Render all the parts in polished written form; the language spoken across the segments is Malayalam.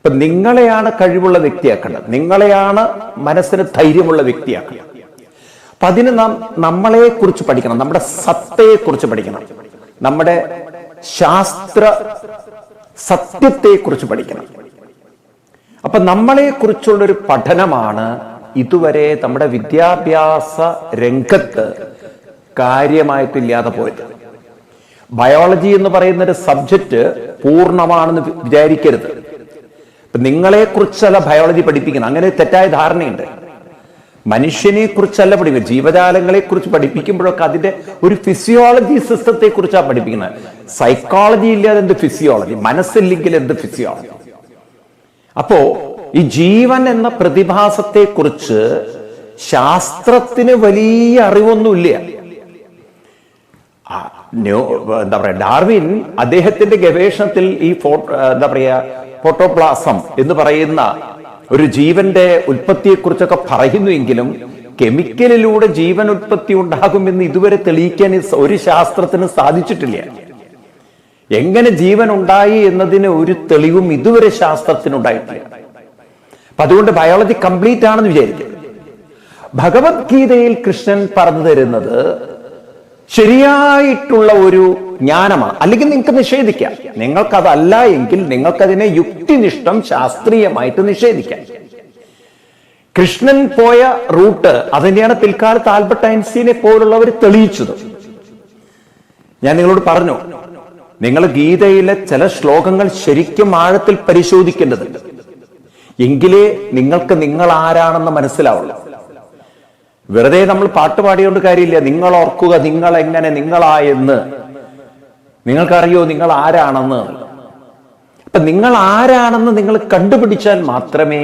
ഇപ്പൊ നിങ്ങളെയാണ് കഴിവുള്ള വ്യക്തിയാക്കേണ്ടത്, നിങ്ങളെയാണ് മനസ്സിന് ധൈര്യമുള്ള വ്യക്തിയാക്കേണ്ടത്. അപ്പൊ അതിന് നാം നമ്മളെ കുറിച്ച് പഠിക്കണം, നമ്മുടെ സത്തയെ കുറിച്ച് പഠിക്കണം, നമ്മുടെ ശാസ്ത്ര സത്യത്തെ കുറിച്ച് പഠിക്കണം. അപ്പൊ നമ്മളെ കുറിച്ചുള്ളൊരു പഠനമാണ് ഇതുവരെ നമ്മുടെ വിദ്യാഭ്യാസ രംഗത്ത് കാര്യമായിട്ടില്ലാതെ പോയത്. ബയോളജി എന്ന് പറയുന്ന ഒരു സബ്ജക്റ്റ് പൂർണ്ണമാണെന്ന് വിചാരിക്കരുത്. നിങ്ങളെ കുറിച്ചല്ല ബയോളജി പഠിപ്പിക്കുന്നത്, അങ്ങനെ തെറ്റായ ധാരണയുണ്ട്. മനുഷ്യനെ കുറിച്ചല്ല പഠിപ്പിക്കുന്നത്, ജീവജാലങ്ങളെ കുറിച്ച് പഠിപ്പിക്കുമ്പോഴൊക്കെ അതിന്റെ ഒരു ഫിസിയോളജി സിസ്റ്റത്തെ കുറിച്ചാണ് പഠിപ്പിക്കുന്നത്. സൈക്കോളജി ഇല്ലാതെ എന്ത് ഫിസിയോളജി, മനസ്സില്ലെങ്കിൽ എന്ത് ഫിസിയോളജി? അപ്പോ ഈ ജീവൻ എന്ന പ്രതിഭാസത്തെ കുറിച്ച് ശാസ്ത്രത്തിന് വലിയ അറിവൊന്നുമില്ല. എന്താ പറയാ, ഡാർവിൻ അദ്ദേഹത്തിന്റെ ഗവേഷണത്തിൽ ഈ ഫോട്ടോപ്ലാസം എന്ന് പറയുന്ന ഒരു ജീവന്റെ ഉൽപ്പത്തിയെ കുറിച്ചൊക്കെ പറയുന്നുവെങ്കിലും കെമിക്കലിലൂടെ ജീവൻ ഉൽപ്പത്തി ഉണ്ടാകുമെന്ന് ഇതുവരെ തെളിയിക്കാൻ ഒരു ശാസ്ത്രത്തിന് സാധിച്ചിട്ടില്ല. എങ്ങനെ ജീവൻ ഉണ്ടായി എന്നതിന് ഒരു തെളിവും ഇതുവരെ ശാസ്ത്രത്തിനുണ്ടായിട്ടില്ല. അപ്പൊ അതുകൊണ്ട് ബയോളജി കംപ്ലീറ്റ് ആണെന്ന് വിചാരിക്കും. ഭഗവത്ഗീതയിൽ കൃഷ്ണൻ പറഞ്ഞു തരുന്നത് ശരിയായിട്ടുള്ള ഒരു ജ്ഞാനമാണ്. അല്ലെങ്കിൽ നിങ്ങൾക്ക് നിഷേധിക്കാം, നിങ്ങൾക്കതല്ല എങ്കിൽ നിങ്ങൾക്കതിനെ യുക്തിനിഷ്ഠം ശാസ്ത്രീയമായിട്ട് നിഷേധിക്കാം. കൃഷ്ണൻ പോയ റൂട്ട് അതുതന്നെയാണ് പിൽക്കാലത്ത് ആൽബർട്ട് ഐൻസ്റ്റീനെ പോലുള്ളവർ തെളിയിച്ചത്. ഞാൻ നിങ്ങളോട് പറഞ്ഞു, നിങ്ങൾ ഗീതയിലെ ചില ശ്ലോകങ്ങൾ ശരിക്കും ആഴത്തിൽ പരിശോധിക്കേണ്ടതുണ്ട്, എങ്കിലേ നിങ്ങൾക്ക് നിങ്ങൾ ആരാണെന്ന് മനസ്സിലാവുള്ളൂ. വെറുതെ നമ്മൾ പാട്ട് പാടിയോണ്ട് കാര്യമില്ല. നിങ്ങൾ ഓർക്കുക, നിങ്ങൾ എങ്ങനെ നിങ്ങളായെന്ന്. നിങ്ങൾക്കറിയോ നിങ്ങൾ ആരാണെന്ന്? അപ്പൊ നിങ്ങൾ ആരാണെന്ന് നിങ്ങൾ കണ്ടുപിടിച്ചാൽ മാത്രമേ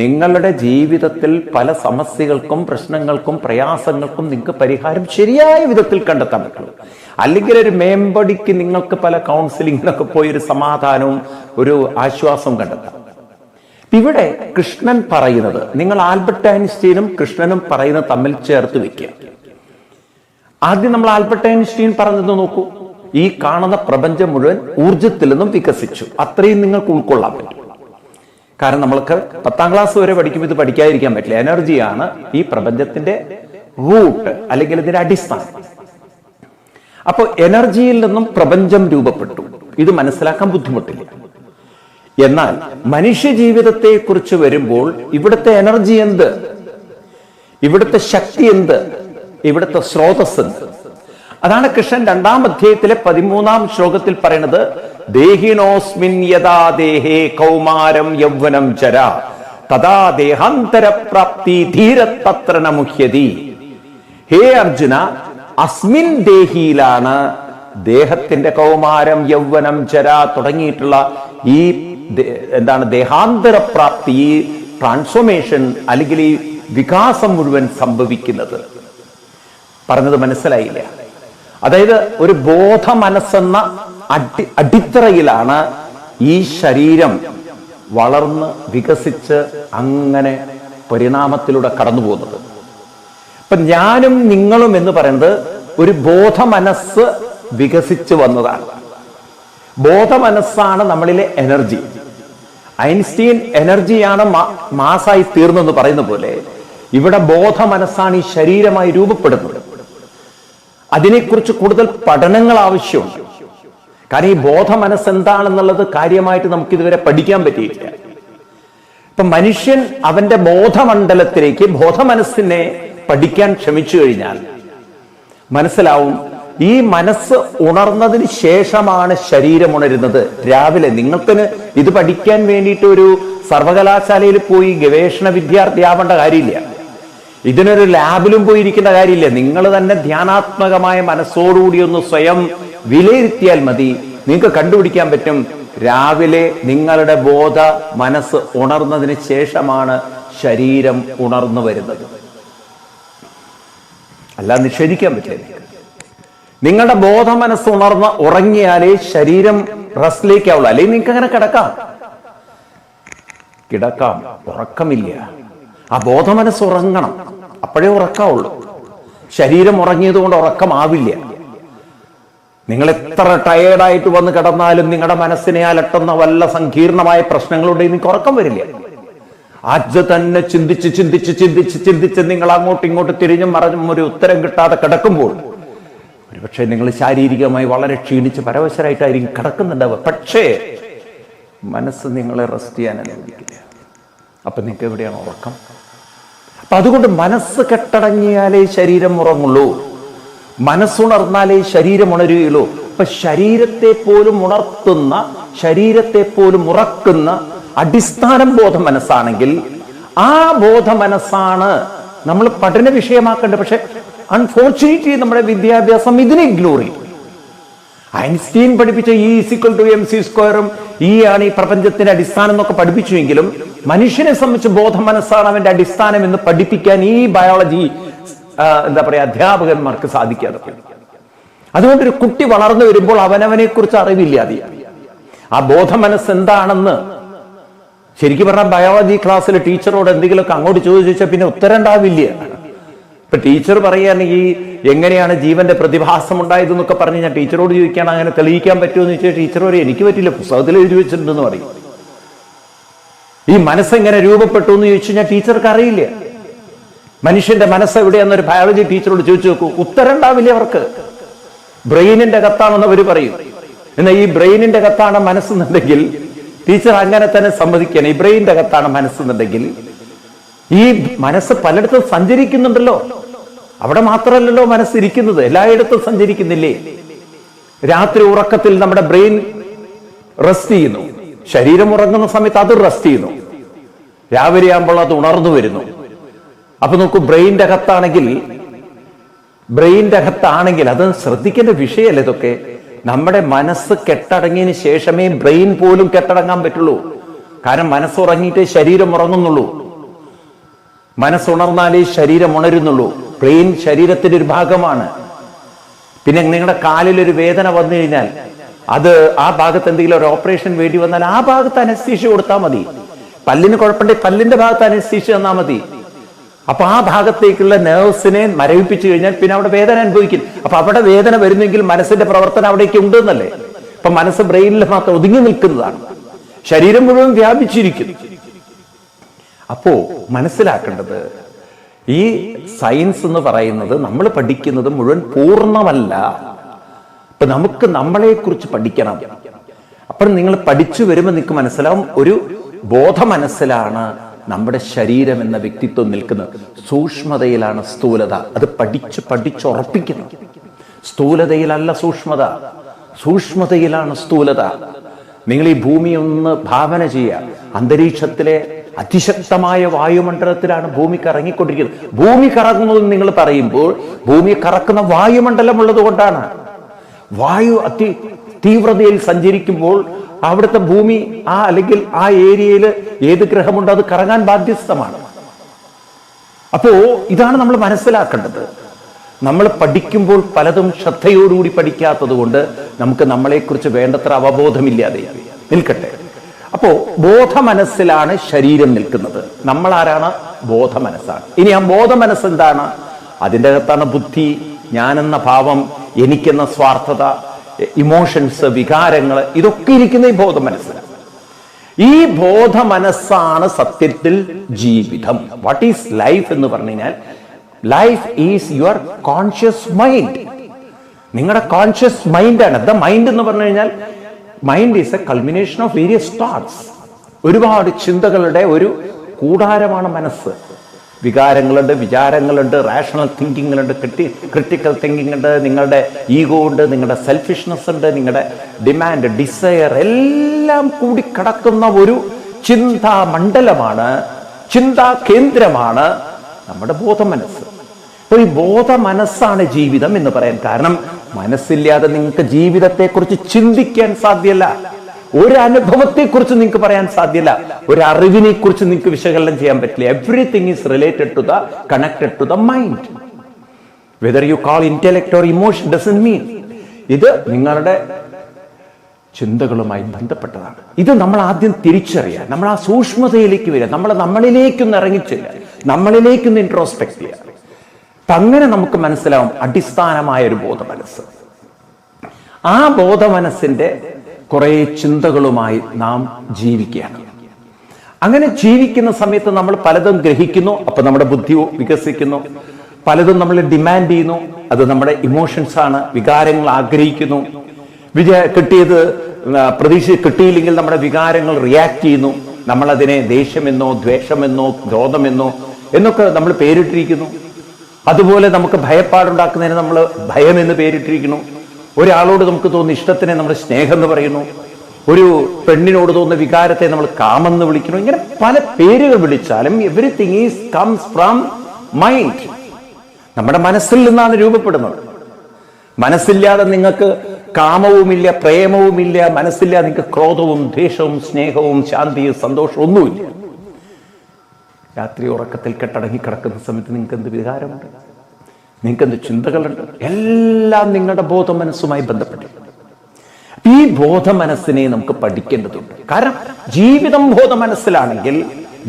നിങ്ങളുടെ ജീവിതത്തിൽ പല സമസ്യകൾക്കും പ്രശ്നങ്ങൾക്കും പ്രയാസങ്ങൾക്കും നിങ്ങൾക്ക് പരിഹാരം ശരിയായ വിധത്തിൽ കണ്ടെത്താൻ പറ്റുള്ളൂ. അല്ലെങ്കിൽ ഒരു മേമ്പടിക്ക് നിങ്ങൾക്ക് പല കൗൺസിലിങ്ങിനൊക്കെ പോയി ഒരു സമാധാനവും ഒരു ആശ്വാസവും കണ്ടെത്താം. ഇവിടെ കൃഷ്ണൻ പറയുന്നത്, നിങ്ങൾ ആൽബർട്ട് ഐൻസ്റ്റീനും കൃഷ്ണനും പറയുന്നത് തമ്മിൽ ചേർത്ത് വെക്കുക. ആദ്യം നമ്മൾ ആൽബർട്ട് ഐൻസ്റ്റീൻ പറഞ്ഞത് നോക്കൂ. ഈ കാണുന്ന പ്രപഞ്ചം മുഴുവൻ ഊർജത്തിൽ നിന്നും വികസിച്ചു, അത്രയും നിങ്ങൾക്ക് ഉൾക്കൊള്ളാൻ പറ്റും. കാരണം നമ്മൾക്ക് 10ാം ക്ലാസ് വരെ പഠിക്കുമ്പോൾ ഇത് പഠിക്കാതിരിക്കാൻ പറ്റില്ല. എനർജിയാണ് ഈ പ്രപഞ്ചത്തിന്റെ റൂട്ട്, അല്ലെങ്കിൽ ഇതിന്റെ അടിസ്ഥാനം. അപ്പൊ എനർജിയിൽ നിന്നും പ്രപഞ്ചം രൂപപ്പെട്ടു, ഇത് മനസ്സിലാക്കാൻ ബുദ്ധിമുട്ടില്ല. എന്നാൽ മനുഷ്യ ജീവിതത്തെ കുറിച്ച് വരുമ്പോൾ ഇവിടുത്തെ എനർജി എന്ത്, ഇവിടുത്തെ ശക്തി എന്ത്, ഇവിടുത്തെ സ്രോതസ് എന്ത്? അതാണ് കൃഷ്ണൻ 2ാം അധ്യായത്തിലെ 13ാം ശ്ലോകത്തിൽ പറയുന്നത്. ദേഹിനോസ്മിൻ യഥാ ദേഹേ കൗമാരം യൗവനം ചരാ തഥാ ദേഹാന്തര പ്രാപ്തി ധീരതത്ര ന മുഹ്യതി. ഹേ അർജുന, അസ്മിൻ ദേഹിയിലാണ് ദേഹത്തിന്റെ കൗമാരം യൗവനം ചരാ തുടങ്ങിയിട്ടുള്ള ഈ ദേഹാന്തര പ്രാപ്തി, ഈ ട്രാൻസ്ഫോർമേഷൻ അല്ലെങ്കിൽ ഈ വികാസം മുഴുവൻ സംഭവിക്കുന്നത്. പറഞ്ഞത് മനസ്സിലായില്ല? അതായത് ഒരു ബോധ മനസ്സെന്ന അടിത്തറയിലാണ് ഈ ശരീരം വളർന്ന് വികസിച്ച് അങ്ങനെ പരിണാമത്തിലൂടെ കടന്നു പോകുന്നത്. ഇപ്പൊ ഞാനും നിങ്ങളും എന്ന് പറയുന്നത് ഒരു ബോധ മനസ്സ് വികസിച്ചു വന്നതാണ്. ബോധ മനസ്സാണ് നമ്മളിലെ എനർജി. ഐൻസ്റ്റീൻ എനർജിയാണ് മാസായി തീർന്നെന്ന് പറയുന്ന പോലെ ഇവിടെ ബോധ മനസ്സാണ് ഈ ശരീരമായി രൂപപ്പെടുന്നത്. അതിനെക്കുറിച്ച് കൂടുതൽ പഠനങ്ങൾ ആവശ്യമുണ്ട്. കാരണം ഈ ബോധ മനസ്സ് എന്താണെന്നുള്ളത് കാര്യമായിട്ട് നമുക്ക് ഇതുവരെ പഠിക്കാൻ പറ്റിയിട്ടില്ല. ഇപ്പൊ മനുഷ്യൻ അവന്റെ ബോധമണ്ഡലത്തിലേക്ക് ബോധമനസ്സിനെ പഠിക്കാൻ ശ്രമിച്ചു കഴിഞ്ഞാൽ മനസ്സിലാവും, ഈ മനസ്സ് ഉണർന്നതിന് ശേഷമാണ് ശരീരം ഉണരുന്നത്. രാവിലെ നിങ്ങൾക്ക് ഇത് പഠിക്കാൻ വേണ്ടിയിട്ട് ഒരു സർവകലാശാലയിൽ പോയി ഗവേഷണ വിദ്യാർത്ഥിയാവേണ്ട കാര്യമില്ല. ഇതിനൊരു ലാബിലും പോയിരിക്കേണ്ട കാര്യമില്ല. നിങ്ങൾ തന്നെ ധ്യാനാത്മകമായ മനസ്സോടുകൂടി ഒന്ന് സ്വയം വിലയിരുത്തിയാൽ മതി. നിങ്ങൾക്ക് കണ്ടുപിടിക്കാൻ പറ്റും, രാവിലെ നിങ്ങളുടെ ബോധ മനസ്സ് ഉണർന്നതിന് ശേഷമാണ് ശരീരം ഉണർന്നു വരുന്നത്. അല്ല, നിഷേധിക്കാൻ പറ്റില്ല. നിങ്ങളുടെ ബോധ മനസ്സ് ഉറങ്ങിയാലേ ശരീരം റെസ്റ്റിലേക്കാവുള്ളൂ. അല്ലെങ്കിൽ നിങ്ങൾക്ക് അങ്ങനെ കിടക്കാം, ഉറക്കമില്ല. ആ ബോധ മനസ്സ് ഉറങ്ങണം, അപ്പോഴേ ഉറക്കാവുള്ളൂ. ശരീരം ഉറങ്ങിയത് കൊണ്ട് ഉറക്കമാവില്ല. നിങ്ങൾ എത്ര ടയേർഡായിട്ട് വന്ന് കിടന്നാലും നിങ്ങളുടെ മനസ്സിനെ അലട്ടുന്ന വല്ല സങ്കീർണമായ പ്രശ്നങ്ങളുണ്ടെങ്കിൽ നിങ്ങൾക്ക് ഉറക്കം വരില്ല. അത് തന്നെ ചിന്തിച്ച് ചിന്തിച്ച് ചിന്തിച്ച് ചിന്തിച്ച് നിങ്ങൾ അങ്ങോട്ടും ഇങ്ങോട്ടും തിരിഞ്ഞും മറിഞ്ഞും ഒരു ഉത്തരം കിട്ടാതെ കിടക്കുമ്പോൾ ഒരുപക്ഷെ നിങ്ങൾ ശാരീരികമായി വളരെ ക്ഷീണിച്ച് പരവശരായിട്ടായിരിക്കും കിടക്കുന്നുണ്ടാവുക. പക്ഷേ മനസ്സ് നിങ്ങളെ റെസ്റ്റ് ചെയ്യാൻ അനുവദിക്കില്ല. അപ്പൊ നിങ്ങൾക്ക് എവിടെയാണ് ഉറക്കം? അപ്പൊ അതുകൊണ്ട് മനസ്സ് കെട്ടടങ്ങിയാലേ ശരീരം ഉറങ്ങുള്ളൂ, മനസ്സുണർന്നാലേ ശരീരം ഉണരുകയുള്ളൂ. അപ്പൊ ശരീരത്തെ പോലും ഉണർത്തുന്ന, ശരീരത്തെ പോലും ഉറക്കുന്ന അടിസ്ഥാനം ബോധ മനസ്സാണെങ്കിൽ ആ ബോധ മനസ്സാണ് നമ്മൾ പഠന വിഷയമാക്കേണ്ടത്. പക്ഷെ അൺഫോർച്ചുനേറ്റ്ലി നമ്മുടെ വിദ്യാഭ്യാസം ഇതിനെ ഇഗ്നോർ ചെയ്യും. ഐൻസ്റ്റീൻ പഠിപ്പിച്ച E=mc²ഉം ഈ ആണ് ഈ പ്രപഞ്ചത്തിന്റെ അടിസ്ഥാനം എന്നൊക്കെ പഠിപ്പിച്ചുവെങ്കിലും മനുഷ്യനെ സംബന്ധിച്ച് ബോധ മനസ്സാണ് അവന്റെ അടിസ്ഥാനം എന്ന് പഠിപ്പിക്കാൻ ഈ ബയോളജി എന്താ പറയാ അധ്യാപകന്മാർക്ക് സാധിക്കാതെ. അതുകൊണ്ട് ഒരു കുട്ടി വളർന്നു വരുമ്പോൾ അവനവനെ കുറിച്ച് അറിവില്ലാതെ ആ ബോധ മനസ്സ് എന്താണെന്ന് ശരിക്കും പറഞ്ഞാൽ ബയോളജി ക്ലാസ്സിൽ ടീച്ചറോട് എന്തെങ്കിലുമൊക്കെ അങ്ങോട്ട് ചോദിച്ചാൽ പിന്നെ ഉത്തരം ഉണ്ടാവില്ല. ഇപ്പൊ ടീച്ചർ പറയുകയാണെങ്കിൽ എങ്ങനെയാണ് ജീവന്റെ പ്രതിഭാസം ഉണ്ടായതെന്നൊക്കെ പറഞ്ഞ് ഞാൻ ടീച്ചറോട് ചോദിക്കുകയാണ്, അങ്ങനെ തെളിയിക്കാൻ പറ്റുമെന്ന് ചോദിച്ചാൽ ടീച്ചർ പറയും എനിക്ക് പറ്റില്ല, പുസ്തകത്തിൽ എഴുതി വെച്ചിട്ടുണ്ടെന്ന് പറയും. ഈ മനസ്സെങ്ങനെ രൂപപ്പെട്ടു എന്ന് ചോദിച്ചു കഴിഞ്ഞാൽ ടീച്ചർക്ക് അറിയില്ല. മനുഷ്യന്റെ മനസ്സ് എവിടെയാന്നൊരു ബയോളജി ടീച്ചറോട് ചോദിച്ചു നോക്കൂ, ഉത്തരം ഉണ്ടാവില്ല അവർക്ക്. ബ്രെയിനിന്റെ കത്താണെന്ന് അവർ പറയും. എന്നാൽ ഈ ബ്രെയിനിന്റെ കത്താണ് മനസ്സെന്നുണ്ടെങ്കിൽ ടീച്ചർ അങ്ങനെ തന്നെ സമ്മതിക്കണം. ഈ ബ്രെയിനിന്റെ കത്താണ് മനസ്സെന്നുണ്ടെങ്കിൽ ഈ മനസ്സ് പലയിടത്തും സഞ്ചരിക്കുന്നുണ്ടല്ലോ. അവിടെ മാത്രമല്ലല്ലോ മനസ്സിരിക്കുന്നത്, എല്ലായിടത്തും സഞ്ചരിക്കുന്നില്ലേ? രാത്രി ഉറക്കത്തിൽ നമ്മുടെ ബ്രെയിൻ റെസ്റ്റ് ചെയ്യുന്നു, ശരീരം ഉറങ്ങുന്ന സമയത്ത് അത് റെസ്റ്റ് ചെയ്യുന്നു, രാവിലെ ആകുമ്പോൾ അത് ഉണർന്നു വരുന്നു. അപ്പൊ നോക്കൂ, ബ്രെയിനിന്റെ അകത്താണെങ്കിൽ അത് ശ്രദ്ധിക്കേണ്ട വിഷയമല്ല ഇതൊക്കെ. നമ്മുടെ മനസ്സ് കെട്ടടങ്ങിയതിന് ശേഷമേ ബ്രെയിൻ പോലും കെട്ടടങ്ങാൻ പറ്റുള്ളൂ. കാരണം മനസ്സുറങ്ങിയിട്ടേ ശരീരം ഉറങ്ങുന്നുള്ളൂ, മനസ്സുണർന്നാലേ ശരീരം ഉണരുന്നുള്ളൂ. ബ്രെയിൻ ശരീരത്തിന്റെ ഒരു ഭാഗമാണ്. പിന്നെ നിങ്ങളുടെ കാലിലൊരു വേദന വന്നു കഴിഞ്ഞാൽ അത് ആ ഭാഗത്ത് എന്തെങ്കിലും ഒരു ഓപ്പറേഷൻ വേണ്ടി വന്നാൽ ആ ഭാഗത്ത് അനസ്തീഷ്യ കൊടുത്താൽ മതി. പല്ലിന് കുഴപ്പമുണ്ടെങ്കിൽ പല്ലിന്റെ ഭാഗത്ത് അനസ്തീഷ്യ തന്നാൽ മതി. അപ്പൊ ആ ഭാഗത്തേക്കുള്ള നെർവ്സിനെ മരവിപ്പിച്ചു കഴിഞ്ഞാൽ പിന്നെ അവിടെ വേദന അനുഭവിക്കും. അപ്പൊ അവിടെ വേദന വരുന്നെങ്കിൽ മനസ്സിന്റെ പ്രവർത്തനം അവിടേക്ക് ഉണ്ട് എന്നല്ലേ? അപ്പൊ മനസ്സ് ബ്രെയിനിൽ മാത്രം ഒതുങ്ങി നിൽക്കുന്നതാണ്, ശരീരം മുഴുവൻ വ്യാപിച്ചിരിക്കുന്നു. അപ്പോ മനസ്സിലാക്കേണ്ടത് ഈ സയൻസ് എന്ന് പറയുന്നത് നമ്മൾ പഠിക്കുന്നത് മുഴുവൻ പൂർണ്ണമല്ല. അപ്പൊ നമുക്ക് നമ്മളെ കുറിച്ച് പഠിക്കണം. അപ്പൊ നിങ്ങൾ പഠിച്ചു വരുമ്പോൾ നിങ്ങൾക്ക് മനസ്സിലാവും ഒരു ബോധ മനസ്സിലാണ് നമ്മുടെ ശരീരം എന്ന വ്യക്തിത്വം നിൽക്കുന്നത്. സൂക്ഷ്മതയിലാണ് സ്ഥൂലത. അത് പഠിച്ചുറപ്പിക്കുന്നു. സ്ഥൂലതയിലല്ല സൂക്ഷ്മത, സൂക്ഷ്മതയിലാണ് സ്ഥൂലത. നിങ്ങൾ ഈ ഭൂമി ഒന്ന് ഭാവന ചെയ്യുക. അന്തരീക്ഷത്തിലെ അതിശക്തമായ വായുമണ്ഡലത്തിലാണ് ഭൂമി കറങ്ങിക്കൊണ്ടിരിക്കുന്നത്. ഭൂമി കറങ്ങുന്നത് നിങ്ങൾ പറയുമ്പോൾ ഭൂമി കറക്കുന്ന വായുമണ്ഡലം ഉള്ളത് കൊണ്ടാണ്. വായു തീവ്രതയിൽ സഞ്ചരിക്കുമ്പോൾ അവിടുത്തെ ഭൂമി അല്ലെങ്കിൽ ആ ഏരിയയിൽ ഏത് ഗ്രഹമുണ്ടോ അത് കറങ്ങാൻ ബാധ്യസ്ഥമാണ്. അപ്പോ ഇതാണ് നമ്മൾ മനസ്സിലാക്കേണ്ടത്. നമ്മൾ പഠിക്കുമ്പോൾ പലതും ശ്രദ്ധയോടുകൂടി പഠിക്കാത്തത് കൊണ്ട് നമുക്ക് നമ്മളെക്കുറിച്ച് വേണ്ടത്ര അവബോധമില്ലാതെ നിൽക്കട്ടെ. അപ്പോ ബോധ മനസ്സിലാണ് ശരീരം നിൽക്കുന്നത്. നമ്മൾ ആരാണ്? ബോധ മനസ്സാണ്. ഇനി ആ ബോധ മനസ്സ് എന്താണ്? അതിൻ്റെ അകത്താണ് ബുദ്ധി, ഞാനെന്ന ഭാവം, എനിക്കെന്ന സ്വാർത്ഥത, ഇമോഷൻസ്, വികാരങ്ങൾ, ഇതൊക്കെ ഇരിക്കുന്ന ഈ ബോധ മനസ്സിലാണ്. ഈ ബോധ മനസ്സാണ് സത്യത്തിൽ ജീവിതം. വാട്ട് ഈസ് ലൈഫ് എന്ന് പറഞ്ഞു കഴിഞ്ഞാൽ, life is your conscious mind. നിങ്ങളുടെ കോൺഷ്യസ് മൈൻഡാണ്. ദ മൈൻഡ് എന്ന് പറഞ്ഞു കഴിഞ്ഞാൽ mind is A culmination of various thoughts. ഒരുപാട് ചിന്തകളുടെ ഒരു കൂടാരമാണ് മനസ്സ്. വികാരങ്ങളുണ്ട്, വിചാരങ്ങളുണ്ട്, റാഷണൽ തിങ്കിങ്ങുകളുണ്ട്, ക്രിട്ടിക്കൽ തിങ്കിങ് ഉണ്ട്, നിങ്ങളുടെ ഈഗോ ഉണ്ട്, നിങ്ങളുടെ സെൽഫിഷ്നെസ് ഉണ്ട്, നിങ്ങളുടെ ഡിമാൻഡ്, ഡിസയർ എല്ലാം കൂടി കിടക്കുന്ന ഒരു ചിന്താ മണ്ഡലമാണ്, ചിന്താ കേന്ദ്രമാണ് നമ്മുടെ ബോധ മനസ്സ്. അപ്പോൾ ഈ ബോധ മനസ്സാണ് ജീവിതം എന്ന് പറയാൻ കാരണം, മനസ്സില്ലാതെ നിങ്ങൾക്ക് ജീവിതത്തെക്കുറിച്ച് ചിന്തിക്കാൻ സാധ്യമല്ല. ഒരു അനുഭവത്തെക്കുറിച്ച് നിങ്ങൾക്ക് പറയാൻ സാധ്യമല്ല. ഒരു അറിവിനെ കുറിച്ച് നിങ്ങൾക്ക് വിശകലനം ചെയ്യാൻ പറ്റില്ല. Everything is related to the connected to the mind. Whether you call intellect or emotion doesn't mean. ഇത് നിങ്ങളുടെ ചിന്തകളുമായി ബന്ധപ്പെട്ടതാണ്. ഇത് നമ്മൾ ആദ്യം തിരിച്ചറിയാൻ, നമ്മൾ ആ സൂക്ഷ്മതയിലേക്ക് വരിക, നമ്മളിലേക്കൊന്ന് ഇറങ്ങിച്ചില്ല, നമ്മളിലേക്കൊന്ന് ഇൻട്രോസ്പെക്ട് ചെയ്യുക. അങ്ങനെ നമുക്ക് മനസ്സിലാവും അടിസ്ഥാനമായ ഒരു ബോധ മനസ്സ്. ആ ബോധമനസ്സിന്റെ കുറെ ചിന്തകളുമായി നാം ജീവിക്കുകയാണ്. അങ്ങനെ ജീവിക്കുന്ന സമയത്ത് നമ്മൾ പലതും ഗ്രഹിക്കുന്നു, അപ്പൊ നമ്മുടെ ബുദ്ധി വികസിക്കുന്നു. പലതും നമ്മൾ ഡിമാൻഡ് ചെയ്യുന്നു, അത് നമ്മുടെ ഇമോഷൻസ് ആണ്. വികാരങ്ങൾ ആഗ്രഹിക്കുന്നു, കിട്ടിയത് പ്രതീക്ഷ കിട്ടിയില്ലെങ്കിൽ നമ്മുടെ വികാരങ്ങൾ റിയാക്ട് ചെയ്യുന്നു. നമ്മളതിനെ ദേഷ്യമെന്നോ ദ്വേഷമെന്നോ ക്രോധമെന്നോ എന്നൊക്കെ നമ്മൾ പേരിട്ടിരിക്കുന്നു. അതുപോലെ നമുക്ക് ഭയപ്പാടുണ്ടാക്കുന്നതിന് നമ്മൾ ഭയം എന്ന് പേരിട്ടിരിക്കുന്നു. ഒരാളോട് നമുക്ക് തോന്നുന്ന ഇഷ്ടത്തിനെ നമ്മൾ സ്നേഹം എന്ന് പറയുന്നു. ഒരു പെണ്ണിനോട് തോന്നുന്ന വികാരത്തെ നമ്മൾ കാമെന്ന് വിളിക്കുന്നു. ഇങ്ങനെ പല പേരുകൾ വിളിച്ചാലും everything is comes from mind. നമ്മുടെ മനസ്സിൽ നിന്നാണ് രൂപപ്പെടുന്നത്. മനസ്സില്ലാതെ നിങ്ങൾക്ക് കാമവുമില്ല, പ്രേമവുമില്ല. മനസ്സില്ലാതെ നിങ്ങൾക്ക് ക്രോധവും ദ്വേഷവും സ്നേഹവും ശാന്തിയും സന്തോഷവും ഒന്നുമില്ല. രാത്രി ഉറക്കത്തിൽ കെട്ടടങ്ങി കിടക്കുന്ന സമയത്ത് നിങ്ങൾക്ക് എന്ത് വികാരമുണ്ട്, നിങ്ങൾക്ക് എന്ത് ചിന്തകളുണ്ട്, എല്ലാം നിങ്ങളുടെ ബോധമനസ്സുമായി ബന്ധപ്പെട്ടിട്ടുണ്ട്. ഈ ബോധമനസ്സിനെ നമുക്ക് പഠിക്കേണ്ടതുണ്ട്. കാരണം ജീവിതം ബോധമനസ്സിലാണെങ്കിൽ,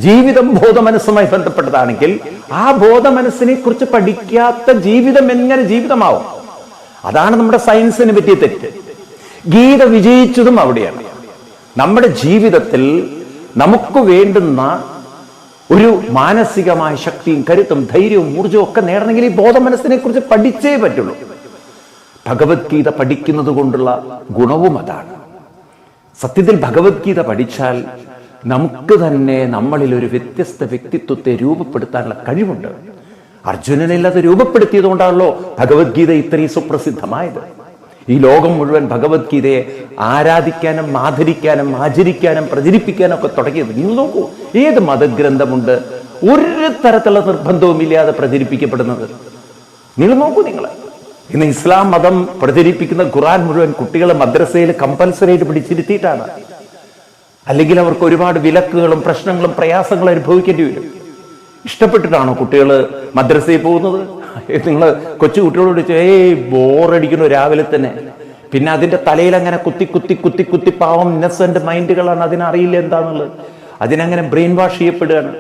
ജീവിതം ബോധമനസ്സുമായി ബന്ധപ്പെട്ടതാണെങ്കിൽ, ആ ബോധമനസ്സിനെ കുറിച്ച് പഠിക്കാത്ത ജീവിതം എങ്ങനെ ജീവിതമാവും? അതാണ് നമ്മുടെ സയൻസിന് പറ്റിയ തെറ്റ്. ഗീത വിജയിച്ചതും അവിടെയാണ്. നമ്മുടെ ജീവിതത്തിൽ നമുക്ക് വേണ്ടുന്ന ഒരു മാനസികമായ ശക്തിയും കരുത്തും ധൈര്യവും ഊർജവും ഒക്കെ നേടണമെങ്കിൽ ഈ ബോധമനസ്സിനെ കുറിച്ച് പഠിച്ചേ പറ്റുള്ളൂ. ഭഗവത്ഗീത പഠിക്കുന്നത് കൊണ്ടുള്ള ഗുണവും അതാണ്. സത്യത്തിൽ ഭഗവത്ഗീത പഠിച്ചാൽ നമുക്ക് തന്നെ നമ്മളിൽ ഒരു വ്യത്യസ്ത വ്യക്തിത്വത്തെ രൂപപ്പെടുത്താനുള്ള കഴിവുണ്ട്. അർജുനനിൽ അത് രൂപപ്പെടുത്തിയത് കൊണ്ടാണല്ലോ ഭഗവത്ഗീത ഇത്രയും സുപ്രസിദ്ധമായത്. ഈ ലോകം മുഴുവൻ ഭഗവത്ഗീതയെ ആരാധിക്കാനും ആദരിക്കാനും ആചരിക്കാനും പ്രചരിപ്പിക്കാനും ഒക്കെ തുടങ്ങിയത്. നിങ്ങൾ നോക്കൂ, ഏത് മതഗ്രന്ഥമുണ്ട് ഒരു തരത്തിലുള്ള നിർബന്ധവും ഇല്ലാതെ പ്രചരിപ്പിക്കപ്പെടുന്നത്? നിങ്ങൾ നോക്കൂ. ഇന്ന് ഇസ്ലാം മതം പ്രചരിപ്പിക്കുന്ന ഖുർആൻ മുഴുവൻ കുട്ടികളെ മദ്രസയിൽ കമ്പൽസറി ആയിട്ട് പിടിച്ചിരുത്തിയിട്ടാണ്. അല്ലെങ്കിൽ അവർക്ക് ഒരുപാട് വിലക്കുകളും പ്രശ്നങ്ങളും പ്രയാസങ്ങളും അനുഭവിക്കേണ്ടി വരും. ഇഷ്ടപ്പെട്ടിട്ടാണോ കുട്ടികൾ മദ്രസയിൽ പോകുന്നത്? നിങ്ങൾ കൊച്ചു കുട്ടികളോട് ബോറടിക്കുന്നു രാവിലെ തന്നെ. പിന്നെ അതിന്റെ തലയിൽ അങ്ങനെ കുത്തി കുത്തി കുത്തി കുത്തി പാവം ഇന്നസെന്റ് മൈൻഡുകളാണ്, അതിനറിയില്ല എന്താന്നുള്ളത്. അതിനങ്ങനെ ബ്രെയിൻ വാഷ് ചെയ്യപ്പെടുകയാണ്.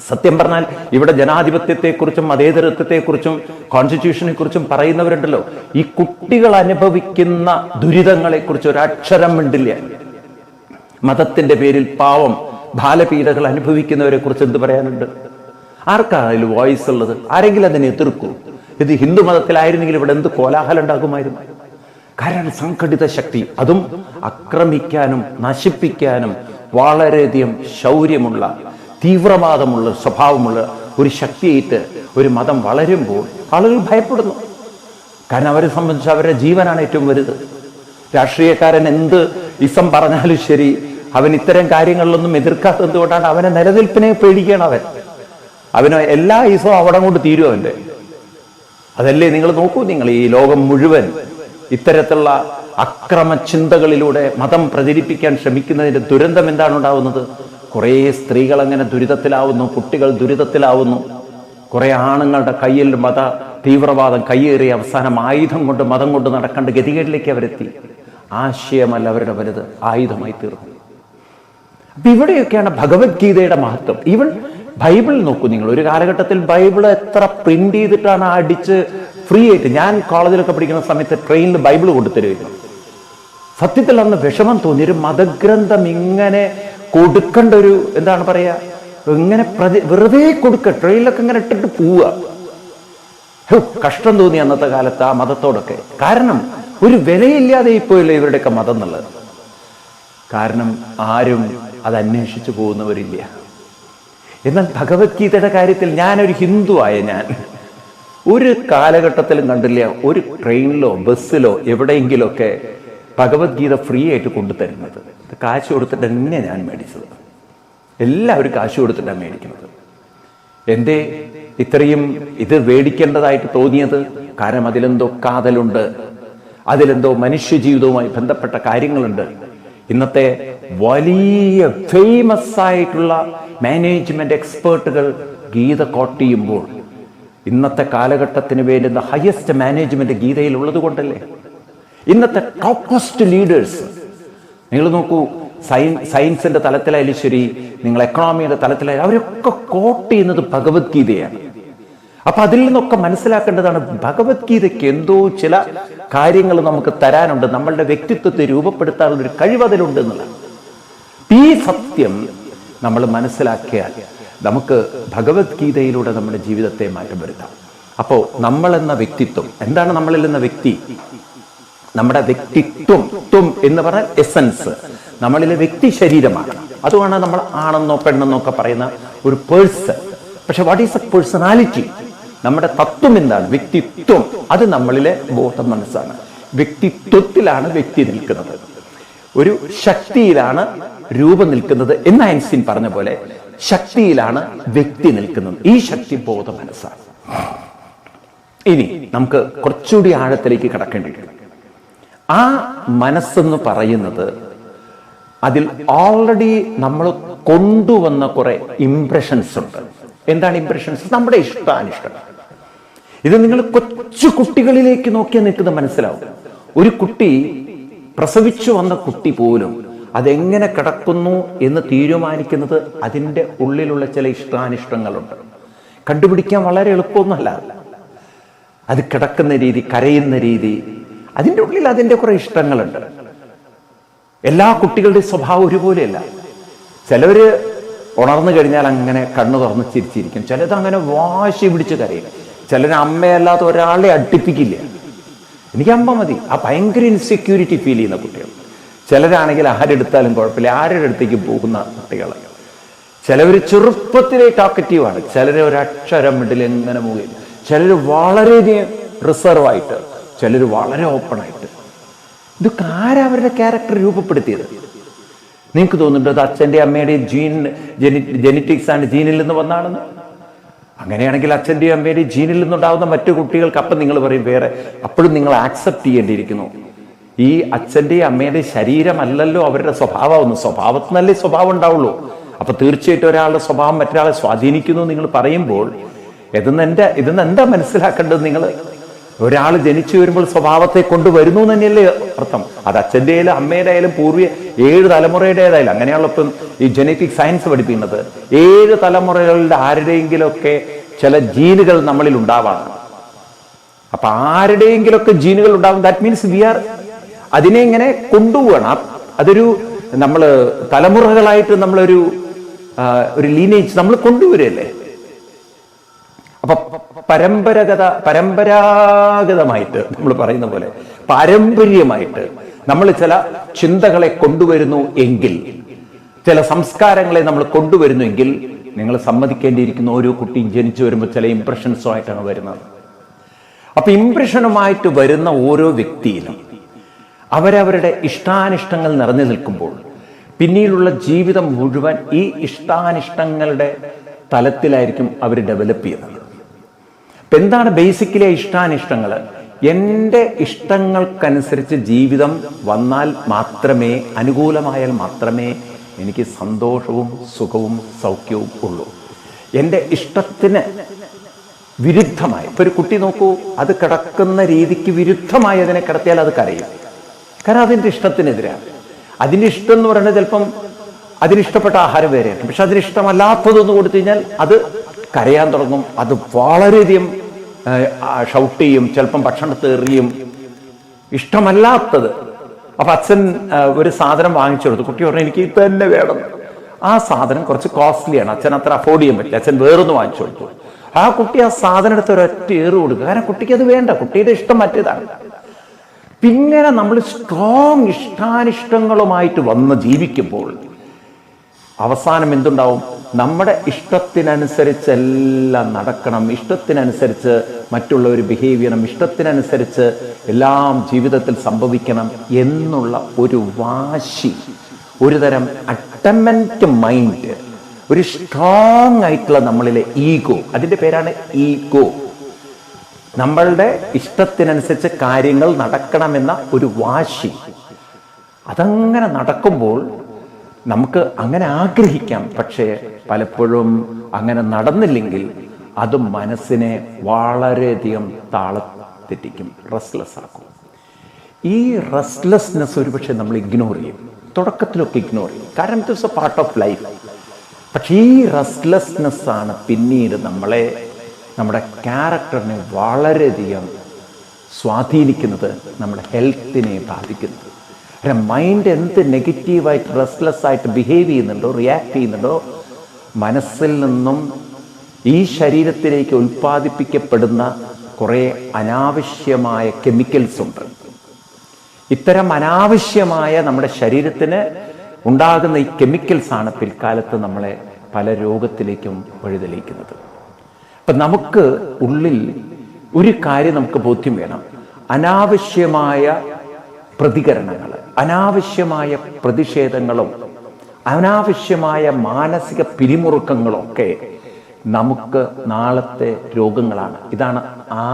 സത്യം പറഞ്ഞാൽ ഇവിടെ ജനാധിപത്യത്തെക്കുറിച്ചും മതേതരത്വത്തെക്കുറിച്ചും കോൺസ്റ്റിറ്റ്യൂഷനെ കുറിച്ചും പറയുന്നവരുണ്ടല്ലോ, ഈ കുട്ടികൾ അനുഭവിക്കുന്ന ദുരിതങ്ങളെ കുറിച്ച് ഒരക്ഷരം മിണ്ടില്ല. മതത്തിന്റെ പേരിൽ പാവം ബാലപീഡകൾ അനുഭവിക്കുന്നവരെ കുറിച്ച് എന്ത് പറയാനുണ്ട്? ആർക്കാണ് അതിൽ വോയിസ് ഉള്ളത്? ആരെങ്കിലും അതിനെ എതിർക്കൂ? ഇത് ഹിന്ദു മതത്തിലായിരുന്നെങ്കിൽ ഇവിടെ എന്ത് കോലാഹലം ഉണ്ടാകുമായിരുന്നു? കാരണം സംഘടിത ശക്തി, അതും ആക്രമിക്കാനും നശിപ്പിക്കാനും വളരെയധികം ശൗര്യമുള്ള തീവ്രവാദമുള്ള സ്വഭാവമുള്ള ഒരു ശക്തിയായിട്ട് ഒരു മതം വളരുമ്പോൾ ആളുകൾ ഭയപ്പെടുന്നു. കാരണം അവരെ സംബന്ധിച്ച് അവരുടെ ജീവനാണ് ഏറ്റവും വലുത്. രാഷ്ട്രീയക്കാരൻ എന്ത് ഇസം പറഞ്ഞാലും ശരി, അവൻ ഇത്തരം കാര്യങ്ങളിലൊന്നും എതിർക്കാത്തത് എന്തുകൊണ്ടാണ്? അവനെ നിലനിൽപ്പിനെ പേടിക്കുകയാണ്. അവന് എല്ലാ ഇസവും അവിടെ കൊണ്ട് തീരും അവന്റെ. അതല്ലേ നിങ്ങൾ നോക്കൂ, നിങ്ങൾ ഈ ലോകം മുഴുവൻ ഇത്തരത്തിലുള്ള അക്രമ ചിന്തകളിലൂടെ മതം പ്രചരിപ്പിക്കാൻ ശ്രമിക്കുന്നതിന്റെ ദുരന്തം എന്താണ് ഉണ്ടാവുന്നത്? കുറേ സ്ത്രീകൾ അങ്ങനെ ദുരിതത്തിലാവുന്നു, കുട്ടികൾ ദുരിതത്തിലാവുന്നു. കുറെ ആണുങ്ങളുടെ കയ്യിൽ മത തീവ്രവാദം കയ്യേറി അവസാനം ആയുധം കൊണ്ട് മതം കൊണ്ട് നടക്കേണ്ട ഗതികേടിലേക്ക് അവരെത്തി. ആശയമല്ല അവരുടെ വലുത്, ആയുധമായി തീർന്നു. അപ്പൊ ഇവിടെയൊക്കെയാണ് ഭഗവത്ഗീതയുടെ മഹത്വം. ഈവൻ ബൈബിൾ നോക്കൂ നിങ്ങൾ. ഒരു കാലഘട്ടത്തിൽ ബൈബിൾ എത്ര പ്രിന്റ് ചെയ്തിട്ടാണ് അടിച്ച് ഫ്രീ ആയിട്ട്. ഞാൻ കോളേജിലൊക്കെ പഠിക്കുന്ന സമയത്ത് ട്രെയിനിൽ ബൈബിൾ കൊണ്ടുതരുമായിരുന്നു. സത്യത്തിൽ അന്ന് വിഷമം തോന്നി, ഒരു മതഗ്രന്ഥം ഇങ്ങനെ കൊടുക്കേണ്ട ഒരു എന്താണ് പറയാ, ഇങ്ങനെ വെറുതെ കൊടുക്ക, ട്രെയിനിലൊക്കെ ഇങ്ങനെ ഇട്ടിട്ട് പോവുക. കഷ്ടം തോന്നി അന്നത്തെ കാലത്ത് ആ മതത്തോടൊക്കെ. കാരണം ഒരു വിലയില്ലാതെ ഇപ്പോഴല്ലേ ഇവരുടെയൊക്കെ മതം എന്നുള്ളത്. കാരണം ആരും അത് അന്വേഷിച്ചു പോകുന്നവരില്ല. എന്നാൽ ഭഗവത്ഗീതയുടെ കാര്യത്തിൽ ഞാനൊരു ഹിന്ദുവായ ഞാൻ ഒരു കാലഘട്ടത്തിലും കണ്ടില്ല ഒരു ട്രെയിനിലോ ബസ്സിലോ എവിടെയെങ്കിലുമൊക്കെ ഭഗവത്ഗീത ഫ്രീ ആയിട്ട് കൊണ്ടുതരുന്നത്. കാശ് കൊടുത്തിട്ട് തന്നെ ഞാൻ മേടിച്ചത്. എല്ലാവരും കാശ് കൊടുത്തിട്ടാണ് മേടിക്കുന്നത്. എന്തേ ഇത്രയും ഇത് മേടിക്കേണ്ടതായിട്ട് തോന്നിയത്? കാരണം അതിലെന്തോ കാതലുണ്ട്, അതിലെന്തോ മനുഷ്യജീവിതവുമായി ബന്ധപ്പെട്ട കാര്യങ്ങളുണ്ട്. ഇന്നത്തെ വലിയ ഫേമസ് ആയിട്ടുള്ള മാനേജ്മെന്റ് എക്സ്പേർട്ടുകൾ ഗീത കോട്ട് ചെയ്യുമ്പോൾ ഇന്നത്തെ കാലഘട്ടത്തിന് വേണ്ടുന്ന ഹയസ്റ്റ് മാനേജ്മെന്റ് ഗീതയിൽ ഉള്ളത് കൊണ്ടല്ലേ. ഇന്നത്തെ ടോപ്പസ്റ്റ് ലീഡേഴ്സ് നിങ്ങൾ നോക്കൂ, സയൻസിന്റെ തലത്തിലായാലും ശരി, നിങ്ങൾ എക്കണോമിയുടെ തലത്തിലായാലും അവരൊക്കെ കോട്ട് ചെയ്യുന്നത് ഭഗവത്ഗീതയാണ്. അപ്പൊ അതിൽ നിന്നൊക്കെ മനസ്സിലാക്കേണ്ടതാണ്, ഭഗവത്ഗീതയ്ക്ക് എന്തോ ചില കാര്യങ്ങൾ നമുക്ക് തരാനുണ്ട്, നമ്മളുടെ വ്യക്തിത്വത്തെ രൂപപ്പെടുത്താനുള്ള ഒരു കഴിവ് അതിലുണ്ട് എന്നുള്ളത്. ഈ സത്യം നമ്മൾ മനസ്സിലാക്കിയാൽ നമുക്ക് ഭഗവത്ഗീതയിലൂടെ നമ്മുടെ ജീവിതത്തെ മാറ്റം വരുത്താം. അപ്പോൾ നമ്മളെന്ന വ്യക്തിത്വം എന്താണ്? നമ്മളിൽ എന്ന വ്യക്തി, നമ്മുടെ വ്യക്തിത്വം എന്ന് പറഞ്ഞാൽ എസൻസ്, നമ്മളിലെ വ്യക്തി ശരീരമാണ്. അതുമാണ് നമ്മൾ ആണെന്നോ പെണ്ണെന്നോ ഒക്കെ പറയുന്ന ഒരു പേഴ്സൺ. പക്ഷെ വാട്ട് ഈസ് എ പേഴ്സണാലിറ്റി? നമ്മുടെ തത്വം എന്താണ്? വ്യക്തിത്വം. അത് നമ്മളിലെ ബോധം, മനസ്സാണ്. വ്യക്തിത്വത്തിലാണ് വ്യക്തി നിൽക്കുന്നത്, ഒരു ശക്തിയിലാണ് രൂപം നിൽക്കുന്നത് എന്ന് ഐൻസ്റ്റീൻ പറഞ്ഞ പോലെ ശക്തിയിലാണ് വ്യക്തി നിൽക്കുന്നത്. ഈ ശക്തി ബോധ മനസ്സാണ്. ഇനി നമുക്ക് കുറച്ചുകൂടി ആഴത്തിലേക്ക് കടക്കേണ്ടിയിരിക്കുന്നു. ആ മനസ്സെന്ന് പറയുന്നത് അതിൽ ഓൾറെഡി നമ്മൾ കൊണ്ടുവന്ന കുറെ ഇംപ്രഷൻസ് ഉണ്ട്. എന്താണ് ഇംപ്രഷൻസ്? നമ്മുടെ ഇഷ്ടാനിഷ്ടം. ഇത് നിങ്ങൾ കൊച്ചു കുട്ടികളിലേക്ക് നോക്കിയാൽ നിൽക്കുന്നത് മനസ്സിലാവും. ഒരു കുട്ടി, പ്രസവിച്ചു വന്ന കുട്ടി പോലും അതെങ്ങനെ കിടക്കുന്നു എന്ന് തീരുമാനിക്കുന്നത് അതിൻ്റെ ഉള്ളിലുള്ള ചില ഇഷ്ടാനിഷ്ടങ്ങളുണ്ട്. കണ്ടുപിടിക്കാൻ വളരെ എളുപ്പമൊന്നുമല്ല. അത് കിടക്കുന്ന രീതി, കരയുന്ന രീതി, അതിൻ്റെ ഉള്ളിൽ അതിൻ്റെ കുറെ ഇഷ്ടങ്ങളുണ്ട്. എല്ലാ കുട്ടികളുടെയും സ്വഭാവം ഒരുപോലെയല്ല. ചിലവര് ഉണർന്നു കഴിഞ്ഞാൽ അങ്ങനെ കണ്ണു തുറന്ന് ചിരിച്ചിരിക്കും, ചിലത് അങ്ങനെ വാശി പിടിച്ച് കരയും, ചിലര് അമ്മയല്ലാതെ ഒരാളെ അടുപ്പിക്കില്ല. എനിക്ക് അമ്മ മതി, ആ ഭയങ്കര ഇൻസെക്യൂരിറ്റി ഫീൽ ചെയ്യുന്ന കുട്ടികൾ. ചിലരാണെങ്കിൽ ആരെടുത്താലും കുഴപ്പമില്ല, ആരുടെ അടുത്തേക്ക് പോകുന്ന കുട്ടികൾ. ചിലവർ ചെറുപ്പത്തിലെ ടാക്കറ്റീവാണ്, ചിലർ ഒരക്ഷരം മിഡിൽ എങ്ങനെ പോകും, ചിലർ വളരെയധികം റിസർവായിട്ട്, ചിലർ വളരെ ഓപ്പണായിട്ട്. ഇതൊക്കെ ആരാ അവരുടെ ക്യാരക്ടർ രൂപപ്പെടുത്തിയത്? നിങ്ങൾക്ക് തോന്നുന്നുണ്ടോ അത് അച്ഛൻ്റെ അമ്മയുടെയും ജെനറ്റിക്സ് ആൻഡ് ജീനിൽ നിന്ന് വന്നാണെന്ന്? അങ്ങനെയാണെങ്കിൽ അച്ഛൻ്റെയും അമ്മയുടെയും ജീനിൽ നിന്നുണ്ടാവുന്ന മറ്റു കുട്ടികൾക്ക് അപ്പം നിങ്ങൾ പറയും വേറെ. അപ്പോഴും നിങ്ങൾ ആക്സെപ്റ്റ് ചെയ്യേണ്ടിയിരിക്കുന്നു, ഈ അച്ഛൻ്റെയും അമ്മയുടെയും ശരീരമല്ലല്ലോ അവരുടെ സ്വഭാവം. സ്വഭാവത്തിനല്ലേ സ്വഭാവം ഉണ്ടാവുള്ളൂ. അപ്പൊ തീർച്ചയായിട്ടും ഒരാളുടെ സ്വഭാവം മറ്റൊരാളെ സ്വാധീനിക്കുന്നു നിങ്ങൾ പറയുമ്പോൾ ഇതെന്ന് എന്താ മനസ്സിലാക്കേണ്ടത്? നിങ്ങൾ ഒരാൾ ജനിച്ചു വരുമ്പോൾ സ്വഭാവത്തെ കൊണ്ടുവരുന്നു തന്നെയല്ലേ അർത്ഥം. അത് അച്ഛൻ്റെ ആയാലും അമ്മയുടെ ആയാലും പൂർവ്വ 7 തലമുറയുടേതായാലും, അങ്ങനെയുള്ള ഇപ്പം ഈ ജനറ്റിക് സയൻസ് പഠിപ്പിക്കുന്നത് 7 തലമുറകളുടെ ആരുടെയെങ്കിലൊക്കെ ചില ജീനുകൾ നമ്മളിൽ ഉണ്ടാവാണ്. അപ്പൊ ആരുടെയെങ്കിലൊക്കെ ജീനുകൾ ഉണ്ടാവും. ദാറ്റ് മീൻസ് വി ആർ അതിനെ ഇങ്ങനെ കൊണ്ടുപോകണം. അതൊരു നമ്മള് തലമുറകളായിട്ട് നമ്മളൊരു ലീനേജ് നമ്മൾ കൊണ്ടുവരല്ലേ. അപ്പൊ പരമ്പരാഗതമായിട്ട് നമ്മൾ പറയുന്ന പോലെ പാരമ്പര്യമായിട്ട് നമ്മൾ ചില ചിന്തകളെ കൊണ്ടുവരുന്നു എങ്കിൽ, ചില സംസ്കാരങ്ങളെ നമ്മൾ കൊണ്ടുവരുന്നു എങ്കിൽ, നിങ്ങൾ സമ്മതിക്കേണ്ടിയിരിക്കുന്ന ഓരോ കുട്ടിയും ജനിച്ചു വരുമ്പോൾ ചില ഇംപ്രഷൻസുമായിട്ടാണ് വരുന്നത്. അപ്പൊ ഇംപ്രഷനുമായിട്ട് വരുന്ന ഓരോ വ്യക്തിയിലും അവരവരുടെ ഇഷ്ടാനിഷ്ടങ്ങൾ നിറഞ്ഞു നിൽക്കുമ്പോൾ പിന്നീടുള്ള ജീവിതം മുഴുവൻ ഈ ഇഷ്ടാനിഷ്ടങ്ങളുടെ തലത്തിലായിരിക്കും അവർ ഡെവലപ്പ് ചെയ്യുന്നത്. ഇപ്പം എന്താണ് ബേസിക്കലി ഇഷ്ടാനിഷ്ടങ്ങൾ? എൻ്റെ ഇഷ്ടങ്ങൾക്കനുസരിച്ച് ജീവിതം വന്നാൽ മാത്രമേ, അനുകൂലമായാൽ മാത്രമേ എനിക്ക് സന്തോഷവും സുഖവും സൗഖ്യവും ഉള്ളൂ. എൻ്റെ ഇഷ്ടത്തിന് വിരുദ്ധമായി, ഇപ്പൊ ഒരു കുട്ടി നോക്കൂ, അത് കിടക്കുന്ന രീതിക്ക് വിരുദ്ധമായി അതിനെ കിടത്തിയാൽ അത് കരയും. കാരണം അതിൻ്റെ ഇഷ്ടത്തിനെതിരാണ്. അതിൻ്റെ ഇഷ്ടം എന്ന് പറയുന്നത് ചിലപ്പം അതിനിഷ്ടപ്പെട്ട ആഹാരം വേറെയാണ്, പക്ഷെ അതിനിഷ്ടമല്ലാത്തതൊന്ന് കൊടുത്തു കഴിഞ്ഞാൽ അത് കരയാൻ തുടങ്ങും. അത് വളരെയധികം ഷൗട്ട് ചെയ്യും, ചിലപ്പം ഭക്ഷണത്തെ എറിയും. ഇഷ്ടമല്ലാത്തത്. അപ്പൊ അച്ഛൻ ഒരു സാധനം വാങ്ങിച്ചു കൊടുത്തു, കുട്ടി പറഞ്ഞു എനിക്ക് ഇത് തന്നെ വേണം. ആ സാധനം കുറച്ച് കോസ്റ്റ്ലിയാണ്, അച്ഛൻ അത്ര അഫോർഡ് ചെയ്യാൻ പറ്റില്ല, അച്ഛൻ വേറൊന്ന് വാങ്ങിച്ചു കൊടുത്തു. ആ കുട്ടി ആ സാധനം എടുത്ത് ഒരൊറ്റ ഏറ് കൊടുക്കുക, കാരണം കുട്ടിക്ക് അത് വേണ്ട, കുട്ടിയുടെ ഇഷ്ടം മറ്റേതാണ്. പിന്നെ നമ്മൾ സ്ട്രോങ് ഇഷ്ടാനിഷ്ടങ്ങളുമായിട്ട് വന്ന് ജീവിക്കുമ്പോൾ അവസാനം എന്തുണ്ടാവും? നമ്മുടെ ഇഷ്ടത്തിനനുസരിച്ച് എല്ലാം നടക്കണം, ഇഷ്ടത്തിനനുസരിച്ച് മറ്റുള്ളവർ ബിഹേവ് ചെയ്യണം, ഇഷ്ടത്തിനനുസരിച്ച് എല്ലാം ജീവിതത്തിൽ സംഭവിക്കണം എന്നുള്ള ഒരു വാശി, ഒരു തരം അറ്റമെന്റ് മൈൻഡ്, ഒരു സ്ട്രോങ് ആയിട്ടുള്ള നമ്മളിലെ ഈഗോ, അതിൻ്റെ പേരാണ് ഈഗോ. നമ്മളുടെ ഇഷ്ടത്തിനനുസരിച്ച് കാര്യങ്ങൾ നടക്കണമെന്ന ഒരു വാശി. അതങ്ങനെ നടക്കുമ്പോൾ നമുക്ക് അങ്ങനെ ആഗ്രഹിക്കാം, പക്ഷേ പലപ്പോഴും അങ്ങനെ നടന്നില്ലെങ്കിൽ അത് മനസ്സിനെ വളരെയധികം താളത്തെറ്റിക്കും, റെസ്റ്റ്ലെസ് ആക്കും. ഈ റെസ്റ്റ്ലെസ്നെസ് ഒരുപക്ഷെ നമ്മൾ ഇഗ്നോർ ചെയ്യും, തുടക്കത്തിലൊക്കെ ഇഗ്നോർ ചെയ്യും, കാരണം it is A part of life. പക്ഷേ ഈ റെസ്റ്റ്ലെസ്നെസ് ആണ് പിന്നീട് നമ്മളെ നമ്മുടെ ക്യാരക്ടറിനെ വളരെയധികം സ്വാധീനിക്കുന്നത്, നമ്മുടെ ഹെൽത്തിനെ ബാധിക്കുന്നത്. മൈൻഡ് എന്ത് നെഗറ്റീവായിട്ട് റെസ്റ്റ്ലെസ് ആയിട്ട് ബിഹേവ് ചെയ്യുന്നുണ്ടോ, റിയാക്ട് ചെയ്യുന്നുണ്ടോ, മനസ്സിൽ നിന്നും ഈ ശരീരത്തിലേക്ക് ഉൽപ്പാദിപ്പിക്കപ്പെടുന്ന കുറേ അനാവശ്യമായ കെമിക്കൽസ് ഉണ്ട്. ഇത്തരം അനാവശ്യമായ നമ്മുടെ ശരീരത്തിന് ഉണ്ടാകുന്ന ഈ കെമിക്കൽസാണ് പിൽക്കാലത്ത് നമ്മളെ പല രോഗത്തിലേക്കും വഴിതെളിയിക്കുന്നത്. അപ്പം നമുക്ക് ഉള്ളിൽ ഒരു കാര്യം നമുക്ക് ബോധ്യം വേണം. അനാവശ്യമായ പ്രതികരണങ്ങൾ, അനാവശ്യമായ പ്രതിഷേധങ്ങളും അനാവശ്യമായ മാനസിക പിരിമുറുക്കങ്ങളൊക്കെ നമുക്ക് നാളത്തെ രോഗങ്ങളാണ്. ഇതാണ്